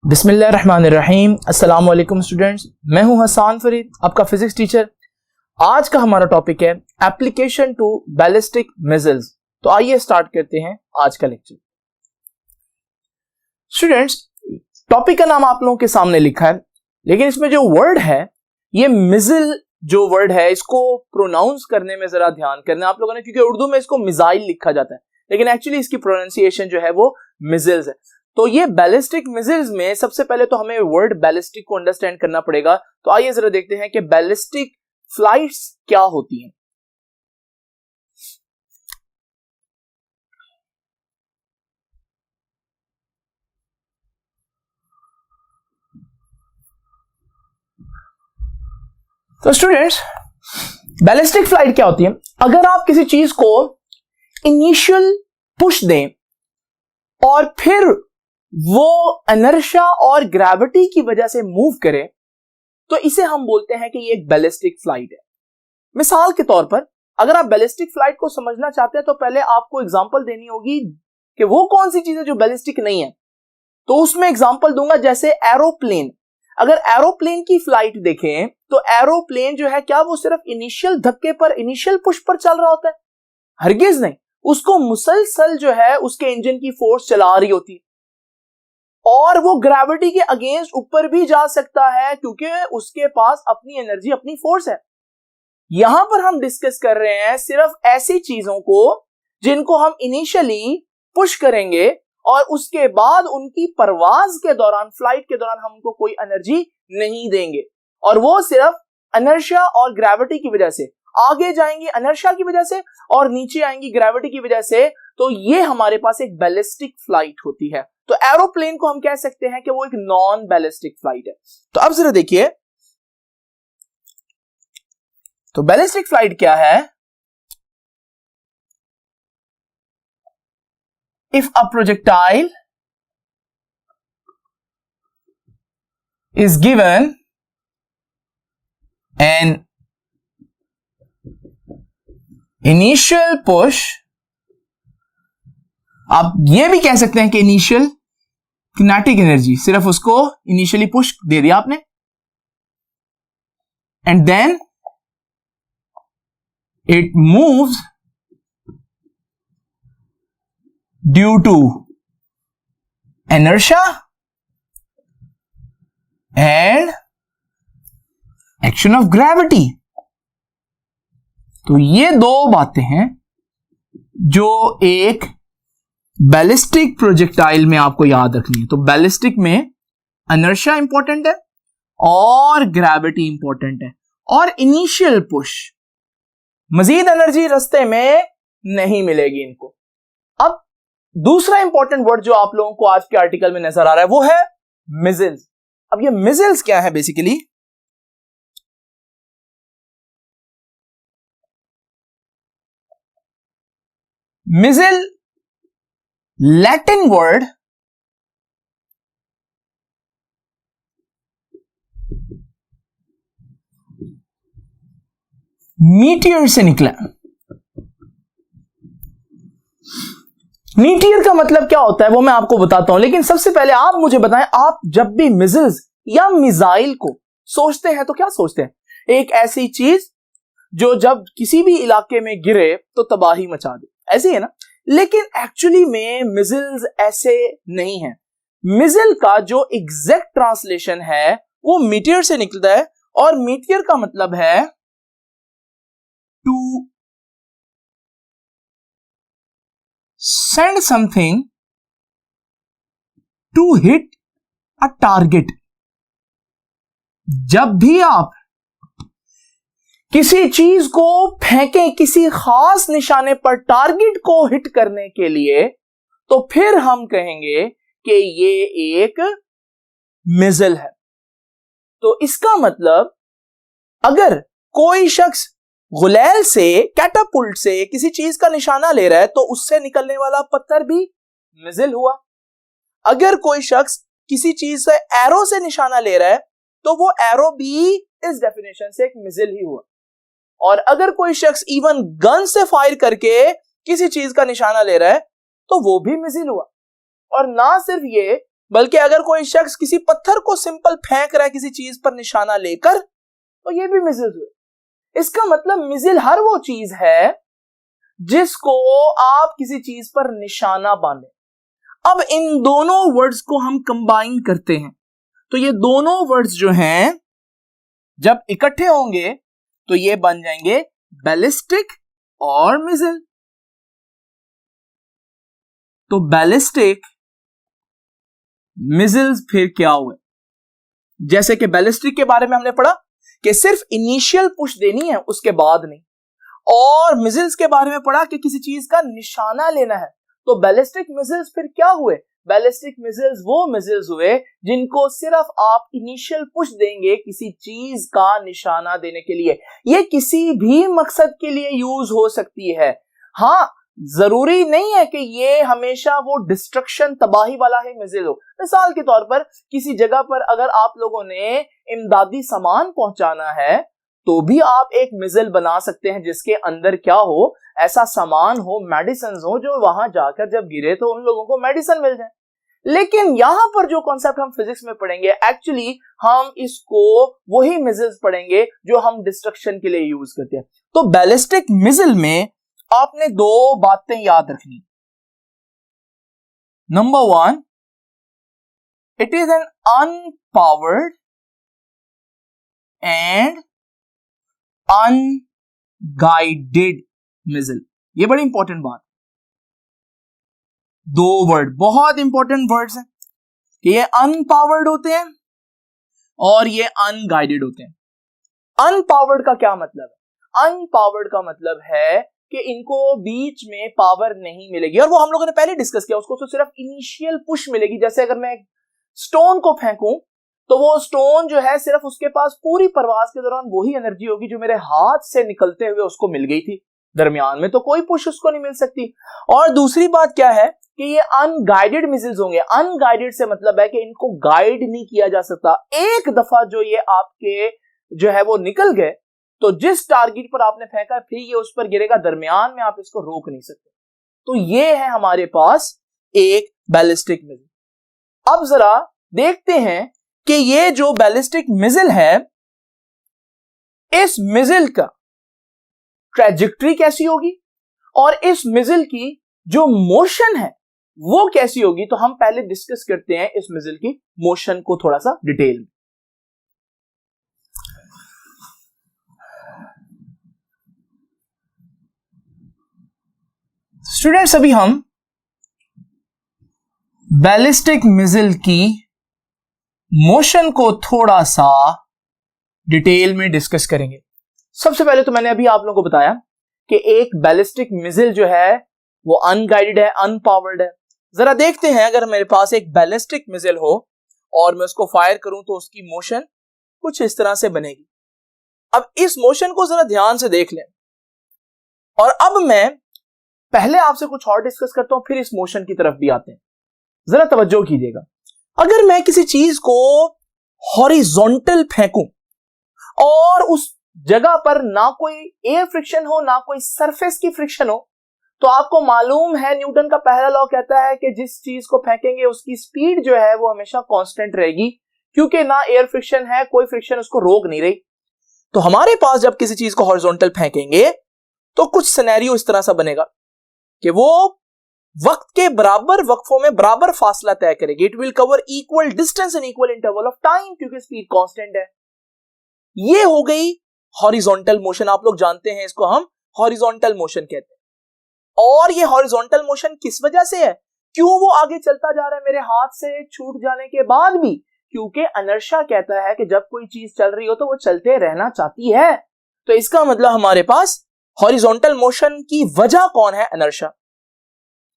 बिस्मिल्लाहिर्रहमानिर्रहीम। अस्सलाम वालेकुम स्टूडेंट्स, मैं हूं हसन फरीद, आपका फिजिक्स टीचर। आज का हमारा टॉपिक है एप्लीकेशन टू बैलिस्टिक मिसाइल्स। तो आइए स्टार्ट करते हैं आज का लेक्चर। स्टूडेंट्स, टॉपिक का नाम आप लोगों के सामने लिखा है, लेकिन इसमें जो वर्ड है, ये मिसाइल जो वर्ड है, इसको प्रोनाउंस करने में जरा ध्यान करना आप लोगों ने, क्योंकि उर्दू में इसको मिसाइल लिखा जाता है, लेकिन एक्चुअली इसकी प्रोनाउंसिएशन जो है वो मिसाइल्स है। तो ये बैलिस्टिक मिसाइल्स में सबसे पहले तो हमें वर्ड बैलिस्टिक को अंडरस्टैंड करना पड़ेगा। तो आइए जरा देखते हैं कि बैलिस्टिक फ्लाइट्स क्या होती हैं। तो स्टूडेंट्स, बैलिस्टिक फ्लाइट क्या होती है? अगर आप किसी चीज को इनिशियल पुश दें और फिर वो इनर्शिया और ग्रेविटी की वजह से मूव करे, तो इसे हम बोलते हैं कि ये एक बैलिस्टिक फ्लाइट है। मिसाल के तौर पर, अगर आप बैलिस्टिक फ्लाइट को समझना चाहते हैं तो पहले आपको एग्जांपल देनी होगी कि वो कौन सी चीज है जो बैलिस्टिक नहीं है। तो उसमें एग्जांपल दूंगा, जैसे एरोप्लेन। अगर एरोप्लेन की फ्लाइट देखें तो एरोप्लेन जो है, क्या वो सिर्फ इनिशियल धक्के पर, इनिशियल पुश पर चल रहा होता है? हरगिज नहीं, उसको मुसलसल जो है उसके इंजन की फोर्स चला रही होती है, और वो ग्रेविटी के अगेंस्ट ऊपर भी जा सकता है क्योंकि उसके पास अपनी एनर्जी, अपनी फोर्स है। यहां पर हम डिस्कस कर रहे हैं सिर्फ ऐसी चीजों को जिनको हम इनिशियली पुश करेंगे और उसके बाद उनकी परवाज के दौरान, फ्लाइट के दौरान हम उनको कोई एनर्जी नहीं देंगे, और वो सिर्फ इनर्शिया और ग्रेविटी की वजह से आगे जाएंगी, इनर्शिया की वजह से, और नीचे आएंगी ग्रेविटी की वजह से। तो ये हमारे पास एक बैलिस्टिक फ्लाइट होती है। तो एरोप्लेन को हम कह सकते हैं कि वो एक नॉन बैलिस्टिक फ्लाइट है। तो अब जरा देखिए, तो बैलिस्टिक फ्लाइट क्या है? If a projectile is given an initial push, आप ये भी कह सकते हैं कि इनिशियल किनेटिक एनर्जी, सिर्फ उसको इनिशियली पुश दे दिया आपने, and then it moves due to inertia and action of gravity. तो ये दो बातें हैं जो एक बैलिस्टिक प्रोजेक्टाइल में आपको याद रखनी है। तो बैलिस्टिक में इनर्शिया इंपॉर्टेंट है और ग्रेविटी इंपॉर्टेंट है, और इनिशियल पुश, मजीद एनर्जी रास्ते में नहीं मिलेगी इनको। अब दूसरा इंपॉर्टेंट वर्ड जो आप लोगों को आज के आर्टिकल में नजर आ रहा है वो है मिसाइल्स। अब ये मिसाइल्स क्या है? Basically missile Latin word meteor से निकला। मीटियर का मतलब क्या होता है वो मैं आपको बताता हूं, लेकिन सबसे पहले आप मुझे बताएं, आप जब भी मिसाइल्स या मिसाइल को सोचते हैं तो क्या सोचते हैं? एक ऐसी चीज जो जब किसी भी इलाके में गिरे तो तबाही मचा दे, ऐसी है ना? लेकिन एक्चुअली में मिसाइल्स ऐसे नहीं है। मिसाइल का जो एग्जैक्ट ट्रांसलेशन है वो मीटियर से निकलता है, और मीटियर का मतलब है to send something to hit a target। जब भी आप किसी चीज को फेंकें किसी खास निशाने पर टारगेट को हिट करने के लिए, तो फिर हम कहेंगे कि ये एक मिसाइल है। तो इसका मतलब, अगर कोई शख्स गुलैल से, कैटापुल्ट से किसी चीज का निशाना ले रहा है तो उससे निकलने वाला पत्थर भी मिसाइल हुआ। अगर कोई शख्स किसी चीज से एरो से निशाना ले रहा है तो वो एरो भी इस डेफिनेशन से एक मिसाइल ही हुआ। और अगर कोई शख्स इवन गन से फायर करके किसी चीज का निशाना ले रहा है तो वो भी मिसाइल हुआ। और ना सिर्फ ये, बल्कि अगर कोई शख्स किसी पत्थर को सिंपल फेंक रहा है किसी चीज पर निशाना लेकर, तो ये भी मिजिल्स हुए। इसका मतलब मिजिल हर वो चीज है जिसको आप किसी चीज पर निशाना बांधे। अब इन दोनों वर्ड्स को हम कंबाइन करते हैं, तो ये दोनों वर्ड्स जो हैं जब इकट्ठे होंगे तो ये बन जाएंगे बैलिस्टिक और मिजिल। तो बैलिस्टिक मिजिल्स फिर क्या हुए? जैसे कि बैलिस्टिक के बारे में हमने पढ़ा कि सिर्फ इनिशियल पुश देनी है, उसके बाद नहीं। और मिजिल्स के बारे में पढ़ा कि किसी चीज का निशाना लेना है। तो बैलिस्टिक मिजिल्स फिर क्या हुए? बैलिस्टिक मिजिल्स वो मिजिल्स हुए जिनको सिर्फ आप इनिशियल पुश देंगे किसी चीज का निशाना देने के लिए। ये किसी भी मकसद के लिए यूज हो सकती है। हाँ, जरूरी नहीं है कि ये हमेशा वो डिस्ट्रक्शन तबाही वाला ही मिजिल हो। मिसाल के तौर पर किसी जगह पर अगर आप लोगों ने इमदादी सामान पहुंचाना है तो भी आप एक मिजिल बना सकते हैं जिसके अंदर क्या हो, ऐसा सामान हो, मेडिसिन हो, जो वहां जाकर जब गिरे तो उन लोगों को मेडिसिन मिल जाए। लेकिन यहां पर जो कॉन्सेप्ट हम फिजिक्स में पढ़ेंगे, एक्चुअली हम इसको वही मिजिल्स पढ़ेंगे जो हम डिस्ट्रक्शन के लिए यूज करते हैं। तो बैलिस्टिक मिजिल में आपने दो बातें याद रखनी। Number one, it is an unpowered and unguided missile. ये बड़ी इंपॉर्टेंट बात। दो वर्ड बहुत इंपॉर्टेंट वर्ड्स हैं कि ये अनपावर्ड होते हैं और ये अनगाइडेड होते हैं। अनपावर्ड का क्या मतलब है? अनपावर्ड का मतलब है कि इनको बीच में पावर नहीं मिलेगी, और वो हम लोगों ने पहले डिस्कस किया। उसको तो सिर्फ इनिशियल पुश मिलेगी। जैसे अगर मैं स्टोन को फेंकूं तो वो स्टोन जो है सिर्फ उसके पास पूरी परवाज के दौरान वही एनर्जी होगी जो मेरे हाथ से निकलते हुए उसको मिल गई थी, दरमियान में तो कोई पुश उसको नहीं मिल सकती। और दूसरी बात क्या है कि ये अनगाइडेड मिसिल्स होंगे। अनगाइडेड से मतलब है कि इनको गाइड नहीं किया जा सकता। एक दफा जो ये आपके जो है वो निकल गए तो जिस टारगेट पर आपने फेंका फिर ये उस पर गिरेगा, दरमियान में आप इसको रोक नहीं सकते। तो ये है हमारे पास एक बैलिस्टिक मिसिल। अब जरा देखते हैं कि ये जो बैलिस्टिक मिसिल है, इस मिसिल का ट्रैजेक्टरी कैसी होगी और इस मिसिल की जो मोशन है वो कैसी होगी। तो हम पहले डिस्कस करते हैं इस मिसिल की मोशन को थोड़ा सा डिटेल में। स्टूडेंट्स, अभी हम बैलिस्टिक मिसिल की मोशन को थोड़ा सा डिटेल में डिस्कस करेंगे। सबसे पहले तो मैंने अभी आप लोगों को बताया कि एक बैलिस्टिक मिसिल जो है वो अनगाइडेड है, अनपावर्ड है। जरा देखते हैं, अगर मेरे पास एक बैलिस्टिक मिसिल हो और मैं उसको फायर करूं तो उसकी मोशन कुछ इस तरह से बनेगी। अब इस मोशन को जरा ध्यान से देख लें, और अब मैं पहले आपसे कुछ और डिस्कस करता हूं, फिर इस मोशन की तरफ भी आते हैं। जरा तवज्जो कीजिएगा। अगर मैं किसी चीज को हॉरिजॉन्टल फेंकूं और उस जगह पर ना कोई एयर फ्रिक्शन हो ना कोई सरफेस की फ्रिक्शन हो, तो आपको मालूम है न्यूटन का पहला लॉ कहता है कि जिस चीज को फेंकेंगे उसकी स्पीड जो है वो हमेशा कांस्टेंट रहेगी, क्योंकि ना एयर फ्रिक्शन है, कोई फ्रिक्शन उसको रोक नहीं रही। तो हमारे पास जब किसी चीज को हॉरिजॉन्टल फेंकेंगे तो कुछ सिनेरियो इस तरह सा बनेगा कि वो वक्त के बराबर वक्फों में बराबर फासला तय करेगी। It will cover equal distance in equal interval of time, क्योंकि स्पीड कांस्टेंट है। ये हो गई हॉरिजॉन्टल मोशन। आप लोग जानते हैं इसको हम हॉरिजॉन्टल मोशन कहते हैं। और ये हॉरिजॉन्टल मोशन किस वजह से है? क्यों वो आगे चलता जा रहा है मेरे हाथ से छूट जाने के बाद भी? क्योंकि इनर्शिया कहता है कि जब कोई चीज चल रही हो तो वो चलते रहना चाहती है। तो इसका मतलब हमारे पास हॉरिजॉन्टल मोशन की वजह कौन है? इनर्शिया।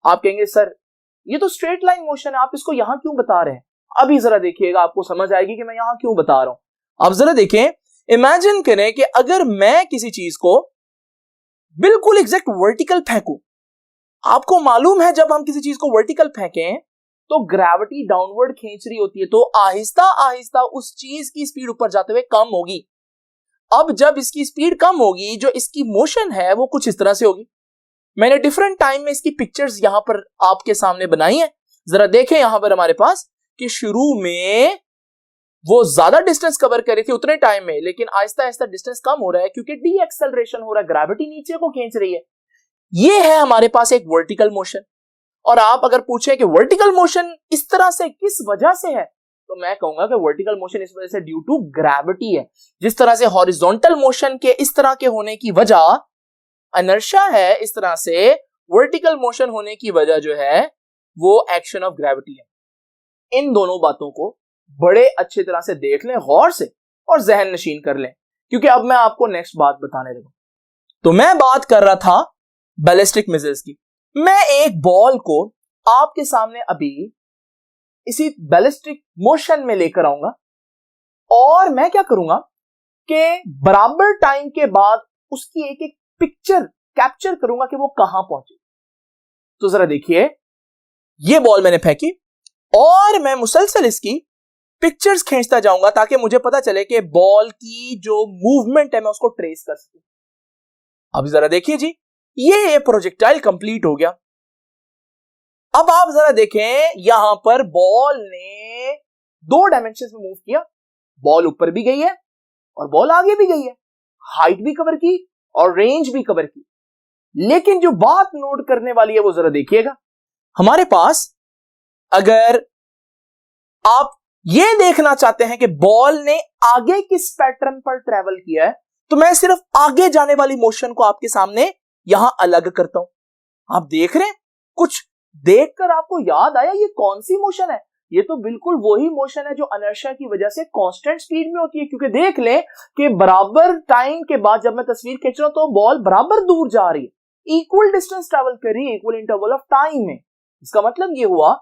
आप कहेंगे सर ये तो स्ट्रेट लाइन मोशन है, आप इसको यहां क्यों बता रहे हैं? अभी जरा देखिएगा, आपको समझ आएगी कि मैं यहां क्यों बता रहा हूं। अब जरा देखें, इमेजिन करें कि अगर मैं किसी चीज को बिल्कुल एग्जैक्ट वर्टिकल फेंकूं। आपको मालूम है जब हम किसी चीज को वर्टिकल फेंकें तो ग्रेविटी डाउनवर्ड खींच रही होती है, तो आहिस्ता आहिस्ता उस चीज की स्पीड ऊपर जाते हुए कम होगी। अब जब इसकी स्पीड कम होगी, जो इसकी मोशन है वो कुछ इस तरह से होगी। मैंने डिफरेंट टाइम में इसकी पिक्चर्स यहां पर आपके सामने बनाई है। जरा देखें यहां पर हमारे पास कि शुरू में वो ज्यादा डिस्टेंस कवर कर रही थी उतने टाइम में, लेकिन आहिस्ता आहिस्ता डिस्टेंस कम हो रहा है क्योंकि डी एक्सेलरेशन हो रहा है, ग्रेविटी नीचे को खींच रही है। ये है हमारे पास एक वर्टिकल मोशन। और आप अगर पूछें कि वर्टिकल मोशन इस तरह से किस वजह से है, तो मैं कहूंगा कि वर्टिकल मोशन इस वजह से ड्यू टू ग्रेविटी है। जिस तरह से हॉरिजॉन्टल मोशन के इस तरह के होने की वजह इनर्शिया है, इस तरह से वर्टिकल मोशन होने की वजह जो है वो एक्शन ऑफ ग्रेविटी है। इन दोनों बातों को बड़े अच्छी तरह से देख लें गौर से और जहन नशीन कर लें, क्योंकि अब मैं आपको नेक्स्ट बात बताने लगा। तो मैं बात कर रहा था बैलिस्टिक मिसाइल्स की। मैं एक बॉल को आपके सामने अभी इसी बैलिस्टिक मोशन में लेकर आऊंगा और मैं क्या करूंगा कि बराबर टाइम के बाद उसकी एक एक पिक्चर कैप्चर करूंगा कि वो कहां पहुंची। तो जरा देखिए, ये बॉल मैंने फेंकी और मैं मुसलसल इसकी पिक्चर्स खींचता जाऊंगा ताकि मुझे पता चले कि बॉल की जो मूवमेंट है मैं उसको ट्रेस कर सकूं। अब जरा देखिए जी, ये प्रोजेक्टाइल कंप्लीट हो गया। अब आप जरा देखें, यहां पर बॉल ने 2 डायमेंशंस में मूव किया। बॉल ऊपर भी गई है और बॉल आगे भी गई है, हाइट भी कवर की और रेंज भी कवर की। लेकिन जो बात नोट करने वाली है वो जरा देखिएगा, हमारे पास अगर आप ये देखना चाहते हैं कि बॉल ने आगे किस पैटर्न पर ट्रेवल किया है, तो मैं सिर्फ आगे जाने वाली मोशन को आपके सामने यहां अलग करता हूं। आप देख रहे हैं, कुछ देखकर आपको याद आया ये कौन सी मोशन है? ये तो बिल्कुल वही मोशन है जो इनर्शिया की वजह से कांस्टेंट स्पीड में होती है। क्योंकि देख ले कि बराबर टाइम के बाद जब मैं तस्वीर खींच रहा हूं तो बॉल बराबर दूर जा रही है, इक्वल डिस्टेंस ट्रेवल कर रही है इक्वल इंटरवल ऑफ टाइम में। इसका मतलब ये हुआ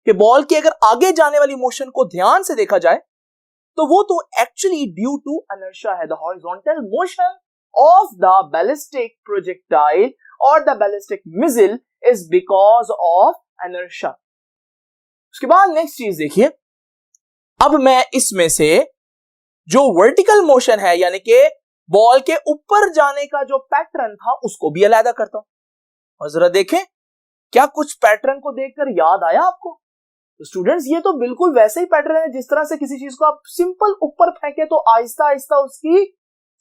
कि बॉल की अगर आगे जाने वाली मोशन को ध्यान से देखा जाए तो वो तो एक्चुअली ड्यू टू इनर्शिया है। The horizontal motion of the ballistic projectile और the ballistic missile is because of inertia. उसके बाद नेक्स्ट चीज देखिए, अब मैं इसमें से जो वर्टिकल मोशन है यानी कि बॉल के ऊपर जाने का जो पैटर्न था उसको भी अलग करता हूं। और जरा देखें, क्या कुछ पैटर्न को देखकर याद आया आपको? तो स्टूडेंट्स, ये तो बिल्कुल वैसे ही पैटर्न है जिस तरह से किसी चीज को आप सिंपल ऊपर फेंके तो आहिस्ता आहिस्ता उसकी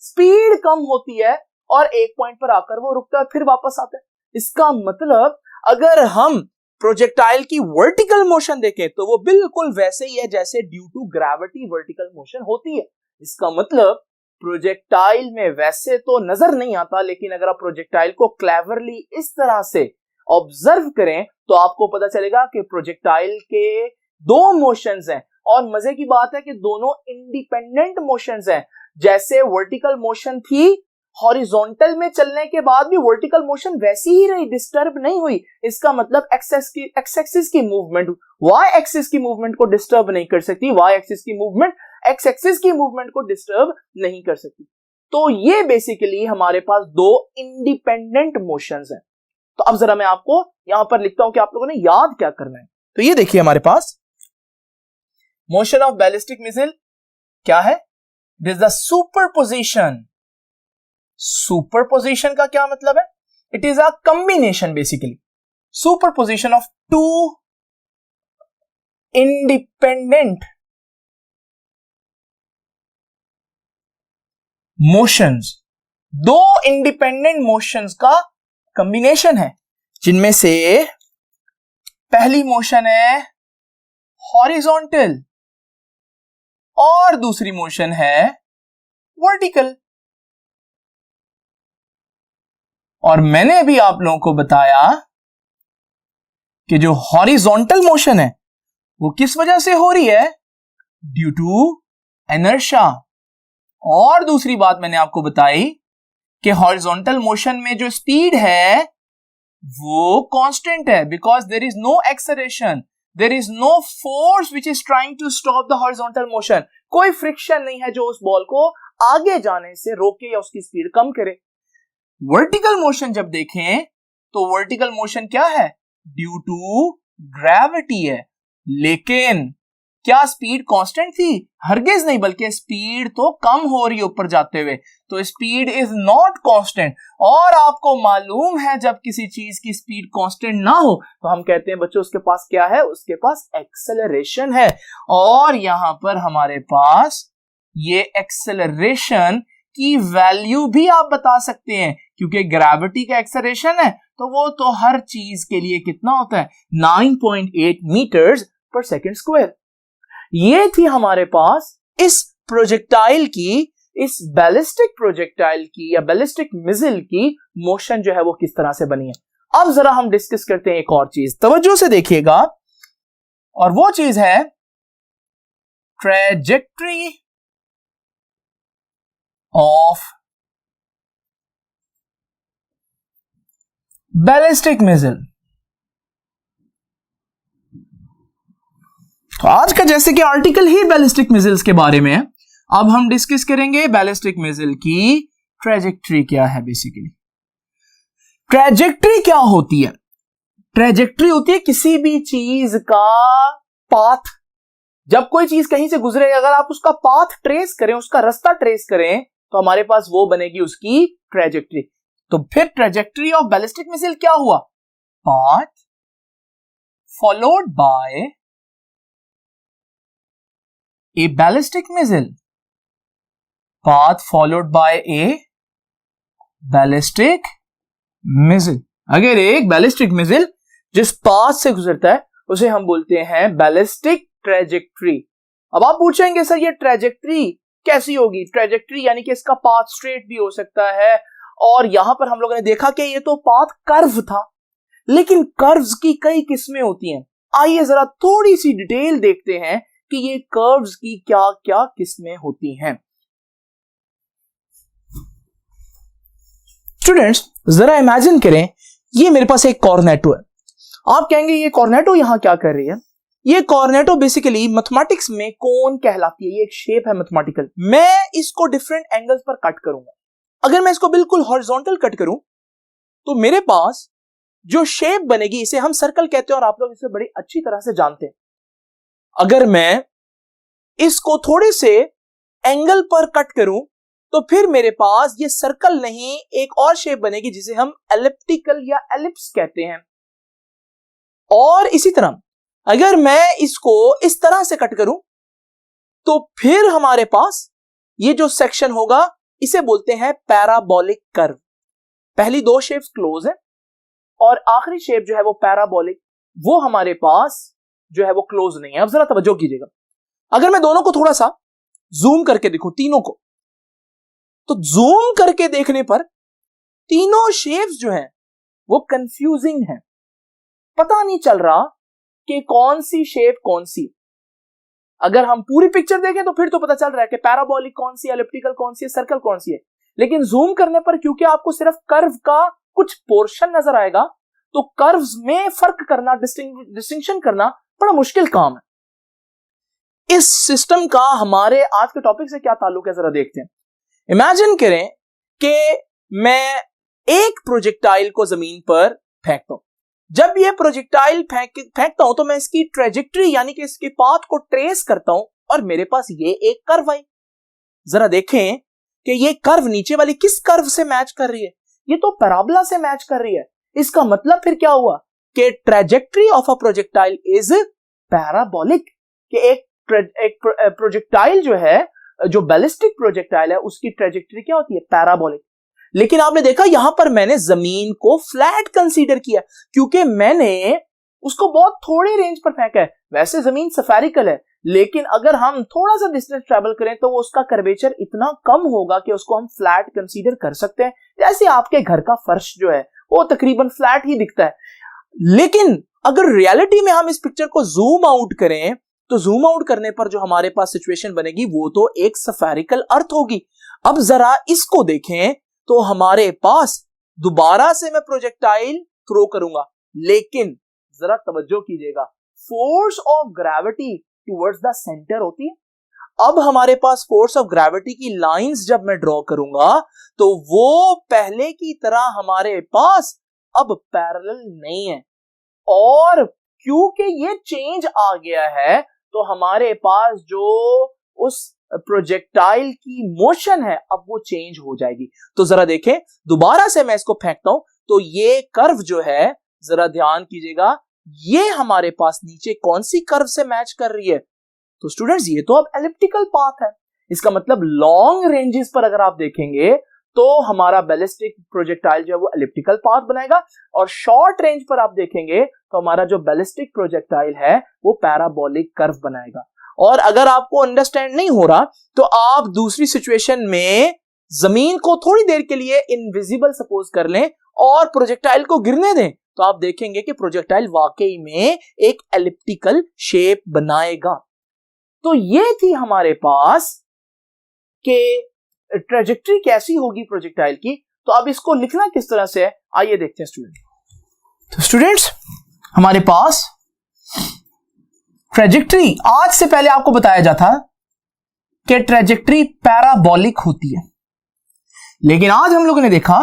स्पीड कम होती है और एक पॉइंट पर आकर वो रुकता है, फिर वापस आता है। इसका मतलब अगर हम प्रोजेक्टाइल की वर्टिकल मोशन देखें तो वो बिल्कुल वैसे ही है जैसे due to gravity vertical motion होती है। इसका मतलब प्रोजेक्टाइल में वैसे तो नजर नहीं आता, लेकिन अगर आप प्रोजेक्टाइल को क्लेवरली इस तरह से ऑब्जर्व करें तो आपको पता चलेगा कि प्रोजेक्टाइल के 2 मोशंस हैं। और मजे की बात है कि दोनों इंडिपेंडेंट मोशंस हैं। जैसे वर्टिकल मोशन थी, हॉरिजॉन्टल में चलने के बाद भी वर्टिकल मोशन वैसी ही रही, डिस्टर्ब नहीं हुई। इसका मतलब एक्स एक्सिस की मूवमेंट वाई एक्सिस की मूवमेंट को डिस्टर्ब नहीं कर सकती, वाई एक्सिस की मूवमेंट एक्स एक्सिस की मूवमेंट को डिस्टर्ब नहीं कर सकती। तो ये बेसिकली हमारे पास 2 इंडिपेंडेंट मोशंस हैं। तो अब जरा मैं आपको यहां पर लिखता हूं कि आप लोगों ने याद क्या करना है। तो ये देखिए, हमारे पास मोशन ऑफ बैलिस्टिक मिसाइल क्या है? It is the superposition. Superposition का क्या मतलब है? It is a combination, basically superposition of 2 independent motions. 2 independent motions का कॉम्बिनेशन है, जिनमें से पहली मोशन है हॉरिजॉन्टल और दूसरी मोशन है वर्टिकल। और मैंने अभी आप लोगों को बताया कि जो हॉरिजॉन्टल मोशन है वो किस वजह से हो रही है? Due to inertia. और दूसरी बात मैंने आपको बताई कि हॉरिजॉन्टल मोशन में जो स्पीड है वो कांस्टेंट है, because there is no acceleration, there is no force which is trying to stop the horizontal motion. कोई फ्रिक्शन नहीं है जो उस बॉल को आगे जाने से रोके या उसकी स्पीड कम करे। वर्टिकल मोशन जब देखें तो वर्टिकल मोशन क्या है? ड्यू टू ग्रेविटी है। लेकिन क्या स्पीड कांस्टेंट थी? हरगिज नहीं, बल्कि स्पीड तो कम हो रही है ऊपर जाते हुए, तो स्पीड इज नॉट कांस्टेंट। और आपको मालूम है जब किसी चीज की स्पीड कांस्टेंट ना हो तो हम कहते हैं बच्चों उसके पास क्या है? उसके पास एक्सेलरेशन है। और यहां पर हमारे पास ये एक्सेलरेशन की वैल्यू भी आप बता सकते हैं, क्योंकि ग्रेविटी का एक्सेलरेशन है तो वो तो हर चीज के लिए कितना होता है? 9.8 मीटर्स पर सेकेंड स्क्वायर। ये थी हमारे पास इस प्रोजेक्टाइल की, इस बैलिस्टिक प्रोजेक्टाइल की या बैलिस्टिक मिसाइल की मोशन जो है वो किस तरह से बनी है। अब जरा हम डिस्कस करते हैं एक और चीज, तवज्जो से देखिएगा, और वो चीज है ट्रेजेक्ट्री ऑफ बैलिस्टिक मिसाइल। तो आज का जैसे कि आर्टिकल ही बैलिस्टिक मिसाइल्स के बारे में है, अब हम डिस्कस करेंगे बैलिस्टिक मिसाइल की ट्रेजेक्ट्री क्या है। बेसिकली ट्रेजेक्ट्री क्या होती है? ट्रेजेक्ट्री होती है किसी भी चीज का पाथ। जब कोई चीज कहीं से गुजरे, अगर आप उसका पाथ ट्रेस करें, उसका रास्ता ट्रेस करें, तो हमारे पास वो बनेगी उसकी ट्रेजेक्ट्री। तो फिर ट्रेजेक्ट्री ऑफ बैलिस्टिक मिसाइल क्या हुआ? Path followed by A ballistic missile, path followed by A ballistic missile. अगर एक बैलिस्टिक मिसाइल जिस पाथ से गुजरता है उसे हम बोलते हैं बैलिस्टिक ट्रेजेक्ट्री। अब आप पूछेंगे सर ये ट्रेजेक्ट्री कैसी होगी? ट्रेजेक्ट्री यानी कि इसका पाथ स्ट्रेट भी हो सकता है, और यहां पर हम लोगों ने देखा कि ये तो पाथ कर्व था, लेकिन कर्व्स की कई किस्में होती हैं। आइए जरा थोड़ी सी डिटेल देखते हैं कि ये कर्व्स की क्या क्या किस्में होती हैं। स्टूडेंट्स जरा इमेजिन करें, ये मेरे पास एक कॉर्नेटो है। आप कहेंगे ये कॉर्नेटो यहां क्या कर रही है? ये कॉर्नेटो बेसिकली मैथमेटिक्स में कोन कहलाती है। ये एक शेप है मैथमेटिकल। मैं इसको डिफरेंट एंगल्स पर कट करूंगा। अगर मैं इसको बिल्कुल हॉरिजॉन्टल कट करूं तो मेरे पास जो शेप बनेगी इसे हम सर्कल कहते हैं, और आप लोग इसे बड़ी अच्छी तरह से जानते हैं। अगर मैं इसको थोड़े से एंगल पर कट करूं तो फिर मेरे पास ये सर्कल नहीं एक और शेप बनेगी जिसे हम एलिप्टिकल या एलिप्स कहते हैं। और इसी तरह अगर मैं इसको इस तरह से कट करूं तो फिर हमारे पास ये जो सेक्शन होगा इसे बोलते हैं पैराबोलिक कर्व। पहली दो शेप्स क्लोज है और आखिरी शेप जो है वो पैराबोलिक, वो हमारे पास जो है वो क्लोज नहीं है। अब जरा तवज्जो कीजिएगा, अगर मैं दोनों को थोड़ा सा जूम करके देखूं तीनों को, तो जूम करके देखने पर तीनों शेप्स जो हैं वो कंफ्यूजिंग हैं। पता नहीं चल रहा कि कौन सी शेप कौन सी। अगर हम पूरी पिक्चर देखें तो फिर तो पता चल रहा है कि पैराबोलिक कौन सी है, एलिप्टिकल कौन सी है, सर्कल कौन सी है। लेकिन जूम करने पर क्योंकि आपको सिर्फ कर्व का कुछ पोर्शन नजर आएगा, तो कर्व्स में फर्क करना, डिस्टिंक्शन करना बड़ा मुश्किल काम है। इस सिस्टम का हमारे आज के टॉपिक से क्या ताल्लुक है जरा देखते हैं। इमेजिन करें कि मैं एक प्रोजेक्टाइल को जमीन पर फेंकता हूं। जब ये प्रोजेक्टाइल फेंकता हूं तो मैं इसकी ट्रेजेक्ट्री यानी कि इसके पाथ को ट्रेस करता हूं और मेरे पास ये एक कर्व आई। जरा देखें कि ये कर्व नीचे वाली किस कर्व से मैच कर रही है? ये तो पैराबोला से मैच कर रही है। इसका मतलब फिर क्या हुआ कि trajectory of a projectile is parabolic. कि एक प्रोजेक्टाइल जो है, जो बैलिस्टिक प्रोजेक्टाइल है, उसकी ट्रेजेक्ट्री क्या होती है? पैराबोलिक। लेकिन आपने देखा यहां पर मैंने जमीन को फ्लैट कंसीडर किया क्योंकि मैंने उसको बहुत थोड़ी रेंज पर फेंका है। वैसे जमीन स्फेरिकल है, लेकिन अगर हम थोड़ा सा डिस्टेंस ट्रेवल करें तो वो उसका कर्वेचर इतना कम होगा कि उसको हम फ्लैट कंसीडर कर सकते हैं। जैसे आपके घर का फर्श जो है वो तकरीबन फ्लैट ही दिखता है। लेकिन अगर रियलिटी में हम इस पिक्चर को जूम आउट करें तो जूम आउट करने पर जो हमारे पास सिचुएशन बनेगी वो तो एक स्फेरिकल अर्थ होगी। अब जरा इसको देखें तो हमारे पास दोबारा से मैं प्रोजेक्टाइल थ्रो करूंगा, लेकिन जरा तवज्जो कीजिएगा, force of gravity towards the centre होती है। अब हमारे पास फोर्स ऑफ ग्रेविटी की लाइंस जब मैं ड्रॉ करूंगा तो वो पहले की तरह हमारे पास अब पैरेलल नहीं है, और क्योंकि ये चेंज आ गया है तो हमारे पास जो उस प्रोजेक्टाइल की मोशन है अब वो चेंज हो जाएगी। तो जरा देखें, दोबारा से मैं इसको फेंकता हूं तो ये कर्व जो है, जरा ध्यान कीजिएगा, ये हमारे पास नीचे कौन सी कर्व से मैच कर रही है? तो स्टूडेंट्स ये तो अब एलिप्टिकल पाथ है। इसका मतलब लॉन्ग रेंजेस पर अगर आप देखेंगे तो हमारा बैलिस्टिक प्रोजेक्टाइल जो है वो एलिप्टिकल पाथ बनाएगा, और शॉर्ट रेंज पर आप देखेंगे तो हमारा जो बैलिस्टिक प्रोजेक्टाइल है वो पैराबोलिक कर्व बनाएगा। और अगर आपको अंडरस्टैंड नहीं हो रहा तो आप दूसरी सिचुएशन में जमीन को थोड़ी देर के लिए इनविजिबल सपोज कर लें और प्रोजेक्टाइल को गिरने दें, तो आप देखेंगे कि प्रोजेक्टाइल वाकई में एक एलिप्टिकल शेप बनाएगा। तो ये थी हमारे पास कि ट्रेजेक्ट्री कैसी होगी प्रोजेक्टाइल की। तो अब इसको लिखना किस तरह से है, आइए देखते हैं स्टूडेंट। तो स्टूडेंट्स हमारे पास ट्रेजेक्ट्री, आज से पहले आपको बताया जाता कि ट्रेजेक्ट्री पैराबोलिक होती है, लेकिन आज हम लोगों ने देखा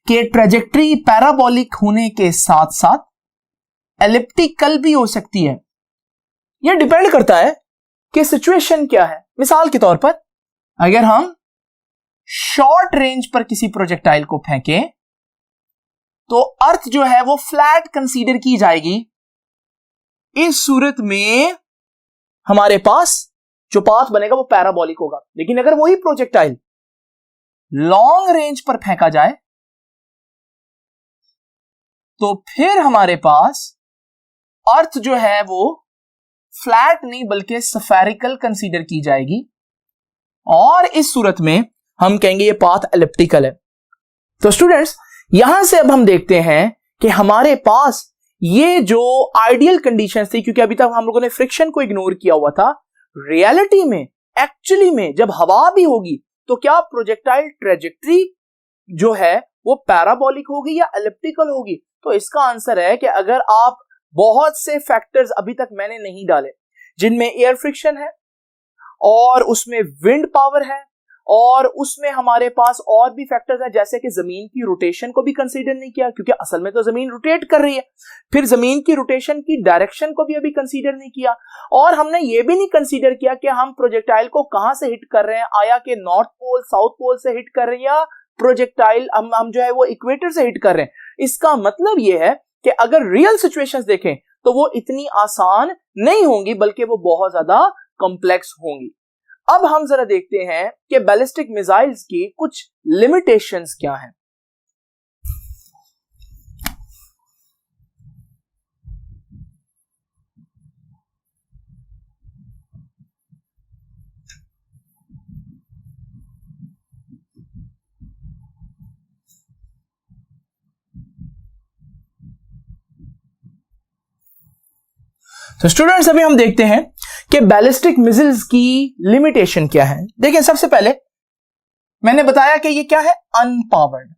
कि ट्रेजेक्ट्री पैराबोलिक होने के साथ साथ एलिप्टिकल भी हो सकती है। यह डिपेंड करता है कि सिचुएशन क्या है। मिसाल के तौर पर अगर हम शॉर्ट रेंज पर किसी प्रोजेक्टाइल को फेंकें तो अर्थ जो है वो फ्लैट कंसीडर की जाएगी। इस सूरत में हमारे पास जो पाथ बनेगा वो पैराबोलिक होगा। लेकिन अगर वही प्रोजेक्टाइल लॉन्ग रेंज पर फेंका जाए तो फिर हमारे पास अर्थ जो है वो फ्लैट नहीं बल्कि स्फेरिकल कंसीडर की जाएगी, और इस सूरत में हम कहेंगे ये पाथ एलिप्टिकल है। तो स्टूडेंट्स यहां से अब हम देखते हैं कि हमारे पास ये जो आइडियल कंडीशंस थी, क्योंकि अभी तक हम लोगों ने फ्रिक्शन को इग्नोर किया हुआ था, रियलिटी में एक्चुअली में जब हवा भी होगी तो क्या प्रोजेक्टाइल ट्रेजेक्ट्री जो है वो पैराबोलिक होगी या एलिप्टिकल होगी? तो इसका आंसर है कि अगर आप बहुत से फैक्टर्स अभी तक मैंने नहीं डाले जिनमें एयर फ्रिक्शन है और उसमें विंड पावर है और उसमें हमारे पास और भी फैक्टर्स हैं, जैसे कि जमीन की रोटेशन को भी कंसीडर नहीं किया क्योंकि असल में तो जमीन रोटेट कर रही है, फिर जमीन की रोटेशन की डायरेक्शन को भी अभी कंसीडर नहीं किया, और हमने ये भी नहीं कंसीडर किया कि हम प्रोजेक्टाइल को कहां से हिट कर रहे हैं, आया कि नॉर्थ पोल साउथ पोल से हिट कर रहे हैं या प्रोजेक्टाइल हम जो है वो इक्वेटर से हिट कर रहे हैं। इसका मतलब ये है कि अगर रियल सिचुएशंस देखें तो वो इतनी आसान नहीं होंगी बल्कि वो बहुत ज्यादा कॉम्प्लेक्स होंगी। अब हम जरा देखते हैं कि बैलिस्टिक मिसाइल्स की कुछ लिमिटेशंस क्या हैं। तो स्टूडेंट्स अभी हम देखते हैं कि बैलिस्टिक मिसाइल्स की लिमिटेशन क्या है। देखिए सबसे पहले मैंने बताया कि ये क्या है, अनपावर्ड।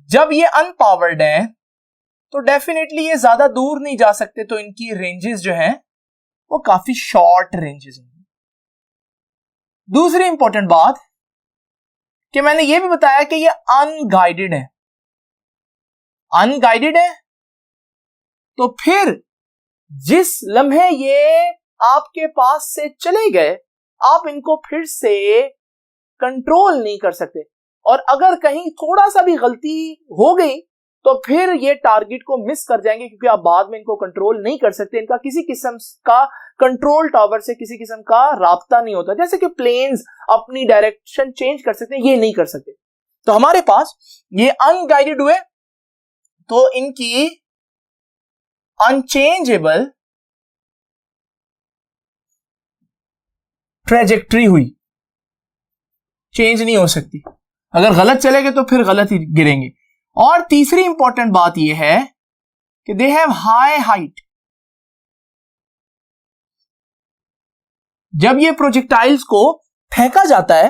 जब ये अनपावर्ड है तो डेफिनेटली ये ज्यादा दूर नहीं जा सकते, तो इनकी रेंजेस जो हैं वो काफी शॉर्ट रेंजेस होंगी। दूसरी इंपॉर्टेंट बात कि मैंने ये भी बताया कि ये अनगाइडेड है। अनगाइडेड है तो फिर जिस लम्हे ये आपके पास से चले गए आप इनको फिर से कंट्रोल नहीं कर सकते, और अगर कहीं थोड़ा सा भी गलती हो गई तो फिर ये टारगेट को मिस कर जाएंगे क्योंकि आप बाद में इनको कंट्रोल नहीं कर सकते। इनका किसी किस्म का कंट्रोल टावर से किसी किस्म का राब्ता नहीं होता। जैसे कि प्लेन्स अपनी डायरेक्शन चेंज कर सकते हैं, ये नहीं कर सकते। तो हमारे पास ये अनगाइडेड हुए तो इनकी अनचेंजेबल ट्रेजेक्ट्री हुई, चेंज नहीं हो सकती। अगर गलत चले गए तो फिर गलत ही गिरेंगे। और तीसरी इंपॉर्टेंट बात यह है कि दे हैव हाई हाइट। जब ये प्रोजेक्टाइल्स को फेंका जाता है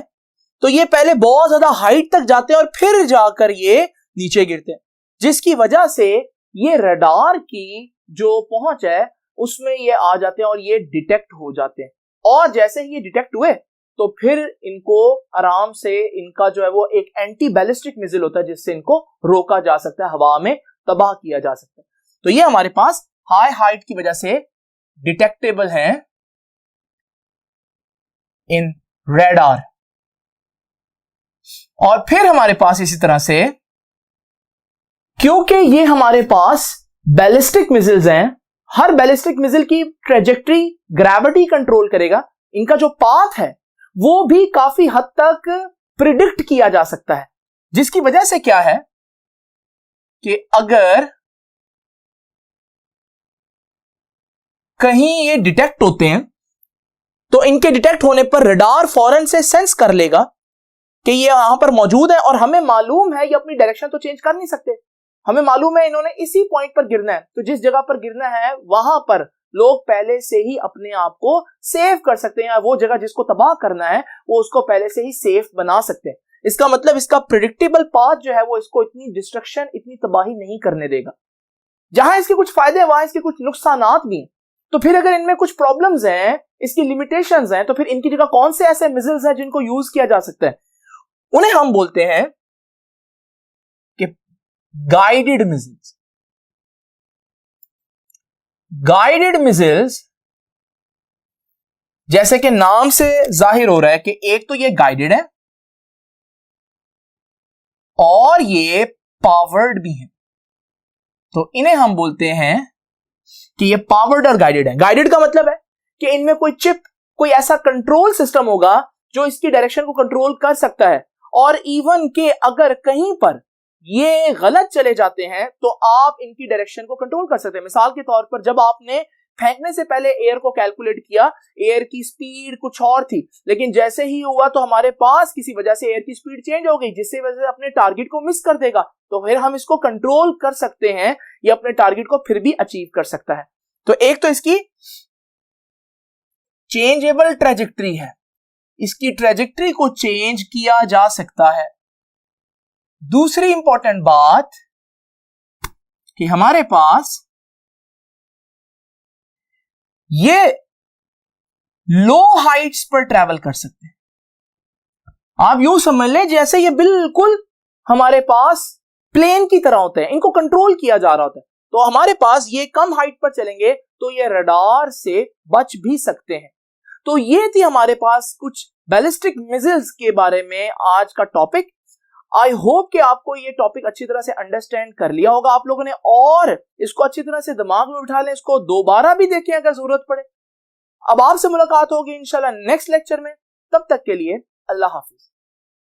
तो ये पहले बहुत ज्यादा हाइट तक जाते हैं और फिर जाकर ये नीचे गिरते हैं, जिसकी वजह से ये रडार की जो पहुंच है उसमें ये आ जाते हैं और ये डिटेक्ट हो जाते हैं। और जैसे ही ये डिटेक्ट हुए तो फिर इनको आराम से इनका जो है वो एक एंटी बैलिस्टिक मिसाइल होता है जिससे इनको रोका जा सकता है, हवा में तबाह किया जा सकता है। तो ये हमारे पास हाई हाइट की वजह से डिटेक्टेबल हैं इन रेडार। और फिर हमारे पास इसी तरह से, क्योंकि ये हमारे पास बैलिस्टिक मिसाइल्स हैं, हर बैलिस्टिक मिसाइल की ट्रेजेक्टरी ग्रेविटी कंट्रोल करेगा, इनका जो पाथ है वो भी काफी हद तक प्रिडिक्ट किया जा सकता है, जिसकी वजह से क्या है कि अगर कहीं ये डिटेक्ट होते हैं तो इनके डिटेक्ट होने पर रडार फौरन से सेंस कर लेगा कि ये यहां पर मौजूद है, और हमें मालूम है ये अपनी डायरेक्शन तो चेंज कर नहीं सकते, हमें मालूम है इन्होंने इसी पॉइंट पर गिरना है, तो जिस जगह पर गिरना है वहां पर लोग पहले से ही अपने आप को सेव कर सकते हैं, वो जगह जिसको तबाह करना है वो उसको पहले से ही सेफ बना सकते हैं। इसका मतलब इसका प्रिडिक्टेबल पाथ जो है वो इसको इतनी डिस्ट्रक्शन, इतनी तबाही नहीं करने देगा। जहां इसके कुछ फायदे हैं वहां इसके कुछ नुकसानात भी हैं। तो फिर अगर इनमें कुछ प्रॉब्लम्स हैं, इसकी लिमिटेशंस हैं, तो फिर इनकी जगह कौन से ऐसे मिसाइल्स हैं जिनको यूज किया जा सकता है? उन्हें हम बोलते हैं कि गाइडेड मिसाइल्स। गाइडेड मिसाइल्स, जैसे कि नाम से जाहिर हो रहा है कि एक तो ये गाइडेड है और ये पावर्ड भी है, तो इन्हें हम बोलते हैं कि ये पावर्ड और गाइडेड है। गाइडेड का मतलब है कि इनमें कोई चिप, कोई ऐसा कंट्रोल सिस्टम होगा जो इसकी डायरेक्शन को कंट्रोल कर सकता है, और इवन के अगर कहीं पर ये गलत चले जाते हैं तो आप इनकी डायरेक्शन को कंट्रोल कर सकते हैं। मिसाल के तौर पर जब आपने फेंकने से पहले एयर को कैलकुलेट किया, एयर की स्पीड कुछ और थी, लेकिन जैसे ही हुआ तो हमारे पास किसी वजह से एयर की स्पीड चेंज हो गई, जिससे वजह से अपने टारगेट को मिस कर देगा, तो फिर हम इसको कंट्रोल कर सकते हैं, ये अपने टारगेट को फिर भी अचीव कर सकता है। तो एक तो इसकी चेंजेबल ट्रेजेक्टरी है, इसकी ट्रेजेक्टरी को चेंज किया जा सकता है। दूसरी इंपॉर्टेंट बात कि हमारे पास ये लो हाइट्स पर ट्रैवल कर सकते हैं। आप यूं समझ लें जैसे ये बिल्कुल हमारे पास प्लेन की तरह होते हैं, इनको कंट्रोल किया जा रहा होता है। तो हमारे पास ये कम हाइट पर चलेंगे तो ये रडार से बच भी सकते हैं। तो ये थी हमारे पास कुछ बैलिस्टिक मिसाइल्स के बारे में आज का टॉपिक। आई होप कि आपको ये टॉपिक अच्छी तरह से अंडरस्टैंड कर लिया होगा आप लोगों ने, और इसको अच्छी तरह से दिमाग में उठा लें, इसको दोबारा भी देखें अगर जरूरत पड़े। अब आपसे मुलाकात होगी इंशाल्लाह नेक्स्ट लेक्चर में, तब तक के लिए अल्लाह हाफिज।